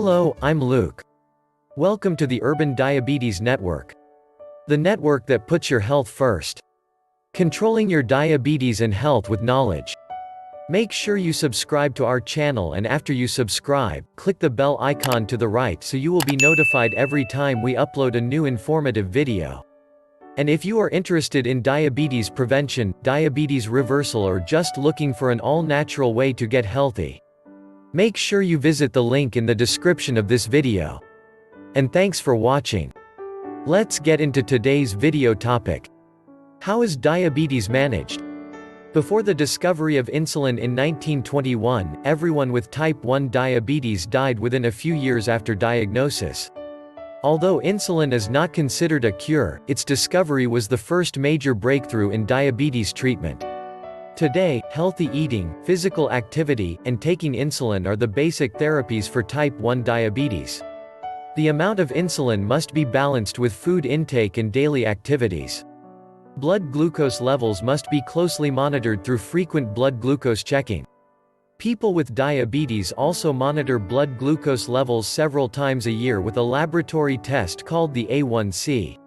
Hello, I'm Luke. Welcome to the Urban Diabetes Network. The network that puts your health first. Controlling your diabetes and health with knowledge. Make sure you subscribe to our channel, and after you subscribe, click the bell icon to the right so you will be notified every time we upload a new informative video. And if you are interested in diabetes prevention, diabetes reversal, or just looking for an all-natural way to get healthy, make sure you visit the link in the description of this video. And thanks for watching. Let's get into today's video topic. How is diabetes managed? Before the discovery of insulin in 1921, everyone with type 1 diabetes died within a few years after diagnosis. Although insulin is not considered a cure, its discovery was the first major breakthrough in diabetes treatment. Today, healthy eating, physical activity, and taking insulin are the basic therapies for type 1 diabetes. The amount of insulin must be balanced with food intake and daily activities. Blood glucose levels must be closely monitored through frequent blood glucose checking. People with diabetes also monitor blood glucose levels several times a year with a laboratory test called the A1C.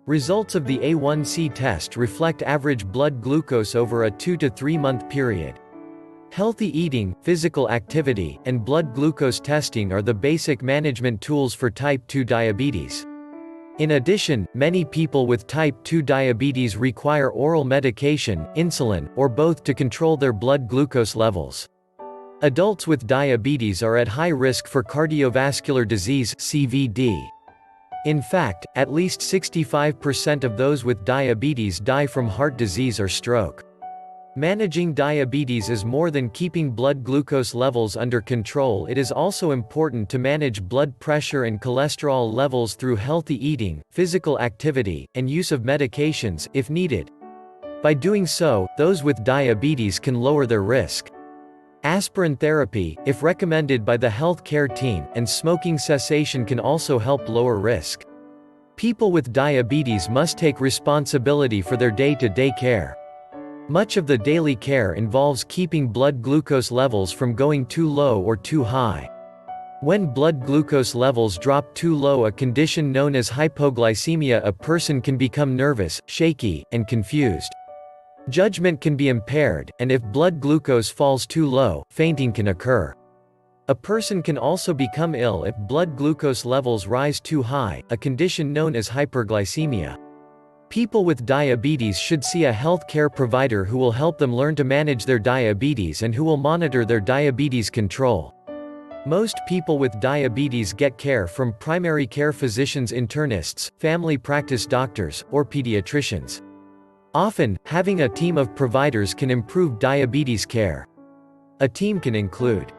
Results of the A1C test reflect average blood glucose over a 2 to 3 month period. Healthy eating, physical activity, and blood glucose testing are the basic management tools for type 2 diabetes. In addition, many people with type 2 diabetes require oral medication, insulin, or both to control their blood glucose levels. Adults with diabetes are at high risk for cardiovascular disease (CVD). In fact, at least 65% of those with diabetes die from heart disease or stroke. Managing diabetes is more than keeping blood glucose levels under control. It is also important to manage blood pressure and cholesterol levels through healthy eating, physical activity, and use of medications, if needed. By doing so, those with diabetes can lower their risk. Aspirin therapy, if recommended by the health care team, and smoking cessation can also help lower risk. People with diabetes must take responsibility for their day-to-day care. Much of the daily care involves keeping blood glucose levels from going too low or too high. When blood glucose levels drop too low, a condition known as hypoglycemia, a person can become nervous, shaky, and confused. Judgment can be impaired, and if blood glucose falls too low, fainting can occur. A person can also become ill if blood glucose levels rise too high, a condition known as hyperglycemia. People with diabetes should see a health care provider who will help them learn to manage their diabetes and who will monitor their diabetes control. Most people with diabetes get care from primary care physicians, internists, family practice doctors, or pediatricians. Often, having a team of providers can improve diabetes care. A team can include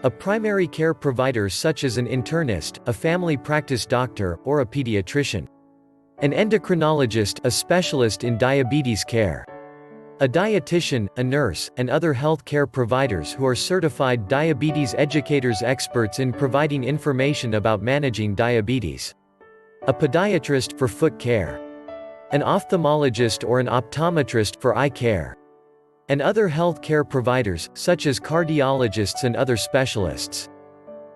a primary care provider such as an internist, a family practice doctor, or a pediatrician. An endocrinologist, a specialist in diabetes care. A dietitian, a nurse, and other health care providers who are certified diabetes educators, experts in providing information about managing diabetes. A podiatrist for foot care. An ophthalmologist or an optometrist for eye care. And other health care providers, such as cardiologists and other specialists.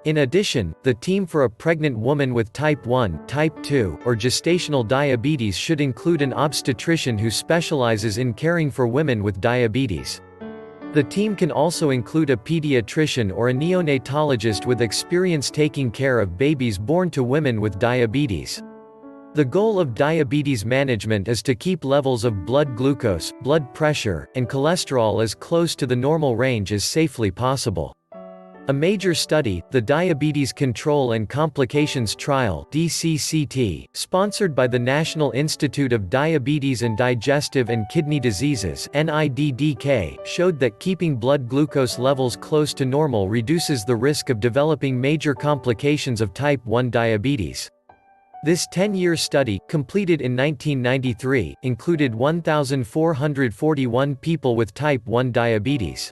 In addition, the team for a pregnant woman with type 1, type 2, or gestational diabetes should include an obstetrician who specializes in caring for women with diabetes. The team can also include a pediatrician or a neonatologist with experience taking care of babies born to women with diabetes. The goal of diabetes management is to keep levels of blood glucose, blood pressure, and cholesterol as close to the normal range as safely possible. A major study, the Diabetes Control and Complications Trial (DCCT), sponsored by the National Institute of Diabetes and Digestive and Kidney Diseases (NIDDK), showed that keeping blood glucose levels close to normal reduces the risk of developing major complications of type 1 diabetes. This 10-year study, completed in 1993, included 1,441 people with type 1 diabetes.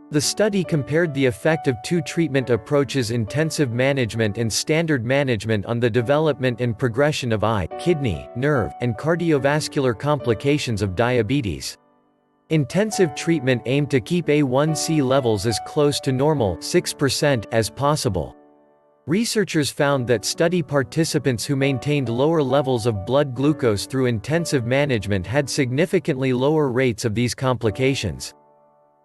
The study compared the effect of two treatment approaches: intensive management and standard management, on the development and progression of eye, kidney, nerve, and cardiovascular complications of diabetes. Intensive treatment aimed to keep A1C levels as close to normal 6% as possible. Researchers found that study participants who maintained lower levels of blood glucose through intensive management had significantly lower rates of these complications.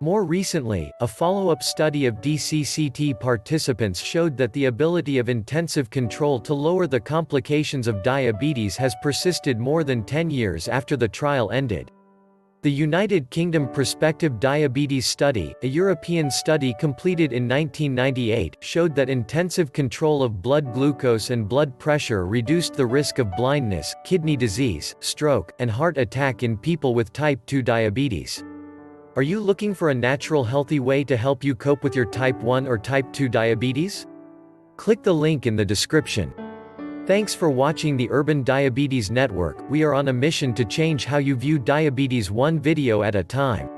More recently, a follow-up study of DCCT participants showed that the ability of intensive control to lower the complications of diabetes has persisted more than 10 years after the trial ended. The United Kingdom Prospective Diabetes Study, a European study completed in 1998, showed that intensive control of blood glucose and blood pressure reduced the risk of blindness, kidney disease, stroke, and heart attack in people with type 2 diabetes. Are you looking for a natural healthy way to help you cope with your type 1 or type 2 diabetes? Click the link in the description. Thanks for watching the Urban Diabetes Network. We are on a mission to change how you view diabetes one video at a time.